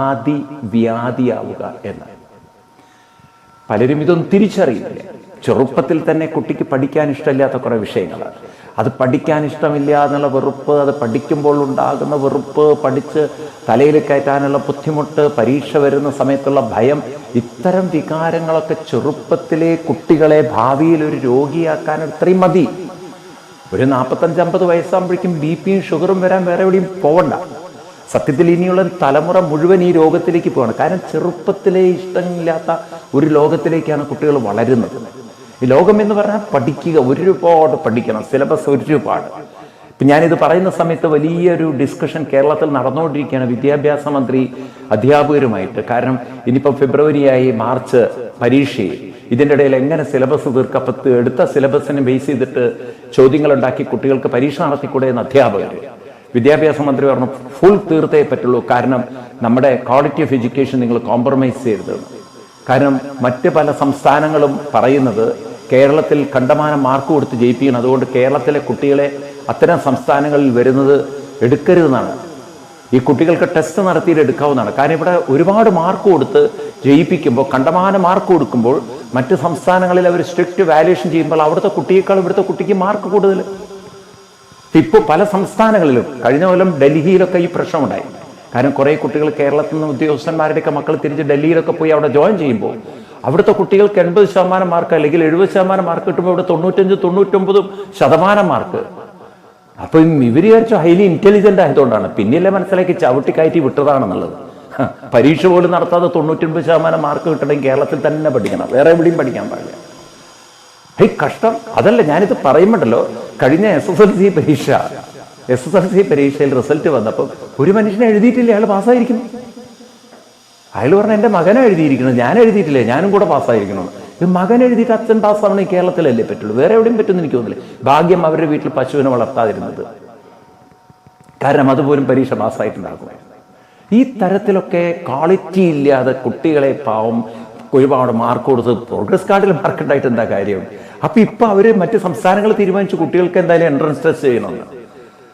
ആദി വ്യാധിയാവുക എന്ന്. പലരും ഇതൊന്നും തിരിച്ചറിയില്ല. ചെറുപ്പത്തിൽ തന്നെ കുട്ടിക്ക് പഠിക്കാൻ ഇഷ്ടമില്ലാത്ത കുറേ വിഷയങ്ങൾ, അത് പഠിക്കാൻ ഇഷ്ടമില്ല എന്നുള്ള വെറുപ്പ്, അത് പഠിക്കുമ്പോൾ ഉണ്ടാകുന്ന വെറുപ്പ്, പഠിച്ച് തലയിൽ കയറ്റാനുള്ള ബുദ്ധിമുട്ട്, പരീക്ഷ വരുന്ന സമയത്തുള്ള ഭയം, ഇത്തരം വികാരങ്ങളൊക്കെ ചെറുപ്പത്തിലെ കുട്ടികളെ ഭാവിയിൽ ഒരു രോഗിയാക്കാൻ ഇത്രയും മതി. ഒരു 45-50 വയസ്സാകുമ്പോഴേക്കും ബിപിയും ഷുഗറും വരാൻ വേറെ എവിടെയും പോവണ്ട. സത്യത്തിൽ ഇനിയുള്ള തലമുറ മുഴുവൻ ഈ രോഗത്തിലേക്ക് പോകണം. കാരണം ചെറുപ്പത്തിലെ ഇഷ്ടമില്ലാത്ത ഒരു ലോകത്തിലേക്കാണ് കുട്ടികൾ വളരുന്നത്. ഈ ലോകം എന്ന് പറഞ്ഞാൽ പഠിക്കുക, ഒരുപാട് പഠിക്കണം, സിലബസ് ഒരുപാട്. ഇപ്പം ഞാനിത് പറയുന്ന സമയത്ത് വലിയൊരു ഡിസ്കഷൻ കേരളത്തിൽ നടന്നുകൊണ്ടിരിക്കുകയാണ് വിദ്യാഭ്യാസ മന്ത്രി അധ്യാപകരുമായിട്ട്. കാരണം ഇനിയിപ്പോൾ ഫെബ്രുവരിയായി, മാർച്ച് പരീക്ഷയിൽ, ഇതിൻ്റെ ഇടയിൽ എങ്ങനെ സിലബസ് തീർക്കപ്പത്ത് എടുത്ത സിലബസിനെ ബേസ് ചെയ്തിട്ട് ചോദ്യങ്ങളുണ്ടാക്കി കുട്ടികൾക്ക് പരീക്ഷ നടത്തിക്കൂടെ എന്ന് അധ്യാപകർ. വിദ്യാഭ്യാസ മന്ത്രി പറഞ്ഞു ഫുൾ തീർത്തേ പറ്റുള്ളൂ, കാരണം നമ്മുടെ ക്വാളിറ്റി ഓഫ് എഡ്യൂക്കേഷൻ നിങ്ങൾ കോംപ്രമൈസ് ചെയ്യരുത്. കാരണം മറ്റ് പല സംസ്ഥാനങ്ങളും പറയുന്നത് കേരളത്തിൽ കണ്ടമാനം മാർക്ക് കൊടുത്ത് ജയിപ്പിക്കണം, അതുകൊണ്ട് കേരളത്തിലെ കുട്ടികളെ അത്തരം സംസ്ഥാനങ്ങളിൽ വരുന്നത് എടുക്കരുതെന്നാണ്. ഈ കുട്ടികൾക്ക് ടെസ്റ്റ് നടത്തിയിട്ട് എടുക്കാവുന്നതാണ്. കാരണം ഇവിടെ ഒരുപാട് മാർക്ക് കൊടുത്ത് ജയിപ്പിക്കുമ്പോൾ, കണ്ടമാനം മാർക്ക് കൊടുക്കുമ്പോൾ, മറ്റ് സംസ്ഥാനങ്ങളിൽ അവർ സ്ട്രിക്റ്റ് വാല്യുവേഷൻ ചെയ്യുമ്പോൾ അവിടുത്തെ കുട്ടിയേക്കാൾ ഇവിടുത്തെ കുട്ടിക്ക് മാർക്ക് കൂടുതൽ. ഇപ്പോൾ പല സംസ്ഥാനങ്ങളിലും, കഴിഞ്ഞ കൊല്ലം ഡൽഹിയിലൊക്കെ ഈ പ്രശ്നമുണ്ടായി. കാരണം കുറേ കുട്ടികൾ കേരളത്തിൽ നിന്ന് ഉദ്യോഗസ്ഥന്മാരുടെയൊക്കെ മക്കൾ തിരിച്ച് ഡൽഹിയിലൊക്കെ പോയി അവിടെ ജോയിൻ ചെയ്യുമ്പോൾ അവിടുത്തെ കുട്ടികൾക്ക് 80% മാർക്ക് അല്ലെങ്കിൽ 70% മാർക്ക് കിട്ടുമ്പോൾ ഇവിടെ 95-99% മാർക്ക്. അപ്പം ഇവർ വിചാരിച്ചു ഹൈലി ഇന്റലിജന്റ് ആയതുകൊണ്ടാണ്. പിന്നീട് മനസ്സിലാക്കി ചവിട്ടി കയറ്റി വിട്ടതാണെന്നുള്ളത്. പരീക്ഷ പോലും നടത്താതെ 99% മാർക്ക് കിട്ടണമെങ്കിൽ കേരളത്തിൽ തന്നെ പഠിക്കണം, വേറെ എവിടെയും പഠിക്കാൻ പാടില്ല. കഷ്ടം. അതല്ല ഞാനിത് പറയുമ്പോണ്ടല്ലോ, കഴിഞ്ഞ SSLC പരീക്ഷയിൽ റിസൾട്ട് വന്നപ്പോൾ ഒരു മനുഷ്യനെ എഴുതിയിട്ടില്ല, അയാൾ പാസ്സായിരിക്കുന്നു. അയാൾ പറഞ്ഞ എൻ്റെ മകനെ എഴുതിയിരിക്കണം, ഞാൻ എഴുതിയിട്ടില്ലേ, ഞാനും കൂടെ പാസ്സായിരിക്കണം. ഇത് മകൻ എഴുതിയിട്ട് അച്ഛൻ പാസ്സാവണം ഈ കേരളത്തിലല്ലേ പറ്റുള്ളൂ, വേറെ എവിടെയും പറ്റുമെന്ന് എനിക്ക് തോന്നില്ല. ഭാഗ്യം അവരുടെ വീട്ടിൽ പശുവിനെ വളർത്താതിരുന്നത്, കാരണം അതുപോലും പരീക്ഷ പാസ്സായിട്ടുണ്ടാകും. ഈ തരത്തിലൊക്കെ ക്വാളിറ്റി ഇല്ലാതെ കുട്ടികളെ പാവം ഒരുപാട് മാർക്ക് കൊടുത്ത് പ്രോഗ്രസ് കാർഡിൽ മാർക്ക് ഉണ്ടായിട്ട് എന്താ കാര്യം? അപ്പൊ ഇപ്പൊ അവര് മറ്റ് സംസ്ഥാനങ്ങൾ തീരുമാനിച്ചു കുട്ടികൾക്ക് എന്തായാലും എൻട്രൻസ് ടെസ്റ്റ് ചെയ്യണമെന്ന്.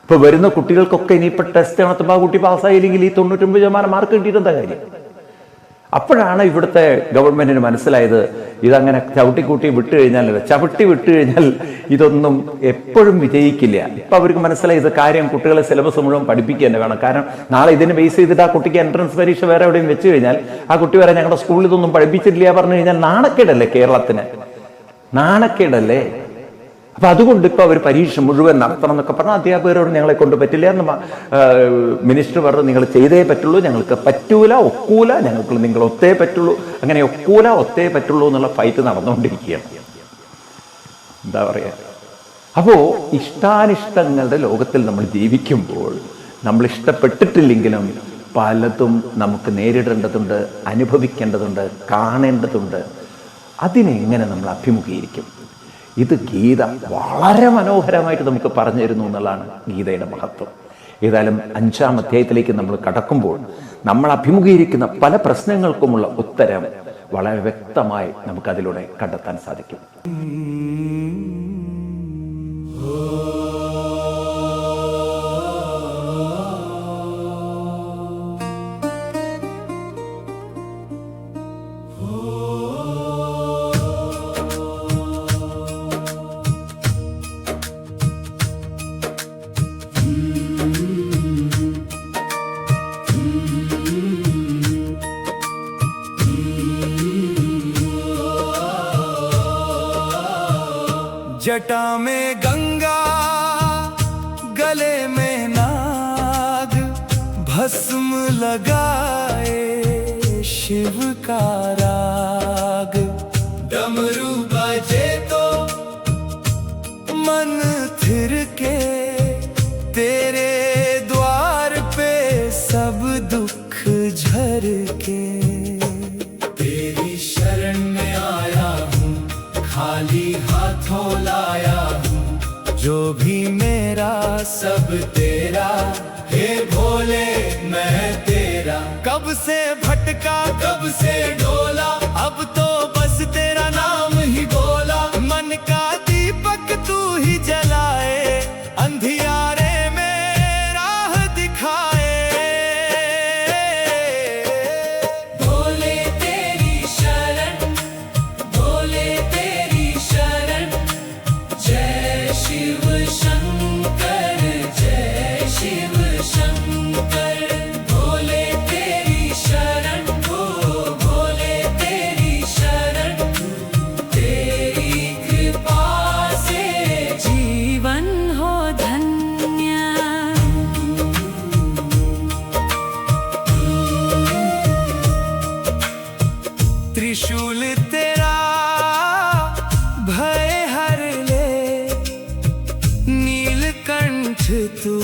ഇപ്പൊ വരുന്ന കുട്ടികൾക്കൊക്കെ ഇനിയിപ്പോൾ ടെസ്റ്റ് നടത്തുമ്പോൾ ആ കുട്ടി പാസ്സായില്ലെങ്കിൽ ഈ 99% മാർക്ക് കിട്ടിയിട്ട് എന്താ കാര്യം? അപ്പോഴാണ് ഇവിടുത്തെ ഗവൺമെന്റിന് മനസ്സിലായത് ഇതങ്ങനെ ചവിട്ടിക്കൂട്ടി ചവിട്ടി വിട്ടുകഴിഞ്ഞാൽ ഇതൊന്നും എപ്പോഴും വിജയിക്കില്ല. ഇപ്പൊ അവർക്ക് മനസ്സിലായി ഇത് കാര്യം കുട്ടികളെ സിലബസ് മുഴുവൻ പഠിപ്പിക്കുക തന്നെ വേണം. കാരണം നാളെ ഇതിനെ ബേസ് ചെയ്തിട്ട് ആ കുട്ടിക്ക് എൻട്രൻസ് പരീക്ഷ വേറെ എവിടെയും വെച്ച് കഴിഞ്ഞാൽ ആ കുട്ടി വരെ ഞങ്ങളുടെ സ്കൂളിൽ ഇതൊന്നും പഠിപ്പിച്ചിട്ടില്ല പറഞ്ഞു കഴിഞ്ഞാൽ നാണക്കേടല്ലേ കേരളത്തിന്, നാണക്കേടല്ലേ? അപ്പൊ അതുകൊണ്ട് ഇപ്പൊ അവർ പരീക്ഷ മുഴുവൻ നടത്തണം എന്നൊക്കെ പറഞ്ഞാൽ അധ്യാപകരോട് ഞങ്ങളെ കൊണ്ട് പറ്റില്ല എന്ന് മിനിസ്റ്റർ പറഞ്ഞു, നിങ്ങൾ ചെയ്തേ പറ്റുള്ളൂ, ഞങ്ങൾക്ക് പറ്റൂല, ഒക്കൂല, ഞങ്ങൾക്ക് നിങ്ങൾ ഒത്തേ പറ്റുള്ളൂ. അങ്ങനെ ഒക്കൂല, ഒത്തേ പറ്റുള്ളൂ എന്നുള്ള ഫൈറ്റ് നടന്നുകൊണ്ടിരിക്കുകയാണ്. എന്താ പറയാ? അപ്പോ ഇഷ്ടാനിഷ്ടങ്ങളുടെ ലോകത്തിൽ നമ്മൾ ജീവിക്കുമ്പോൾ നമ്മൾ ഇഷ്ടപ്പെട്ടിട്ടില്ലെങ്കിലും പലതും നമുക്ക് നേരിടേണ്ടതുണ്ട്, അനുഭവിക്കേണ്ടതുണ്ട്, കാണേണ്ടതുണ്ട്. അതിനെങ്ങനെ നമ്മൾ അഭിമുഖീകരിക്കും? ഇത് ഗീത വളരെ മനോഹരമായിട്ട് നമുക്ക് പറഞ്ഞു തരുന്നു എന്നുള്ളതാണ് ഗീതയുടെ മഹത്വം. ഏതായാലും 5-ാം അധ്യായത്തിലേക്ക് നമ്മൾ കടക്കുമ്പോൾ നമ്മൾ അഭിമുഖീകരിക്കുന്ന പല പ്രശ്നങ്ങൾക്കുമുള്ള ഉത്തരം വളരെ വ്യക്തമായി നമുക്കതിലൂടെ കണ്ടെത്താൻ സാധിക്കും. जटा में गंगा, गले में नाग, भस्म लगाए शिव का राग, डमरू बजे तो मन थिर के, तेरे द्वार पे सब दुख झर के। तेरी शरण में आया हूँ, खाली हाथों लाया हूँ, जो भी मेरा सब तेरा, हे भोले मैं तेरा। कब से भटका कब से डोला, अब तो बस तेरा नाम ही बोला। मन का दीपक तू ही जलाए, अंधियारे में राह दिखाए। भोले तेरी शरण, भोले तेरी शरण, जय शिव शंकर, जय शिव शंकर। भोले तेरी शरण, ओ भोले तेरी शरण, तेरी कृपा से जीवन हो धन्य। त्रिशूल तेरा भय हर ले, नीलकंठ तू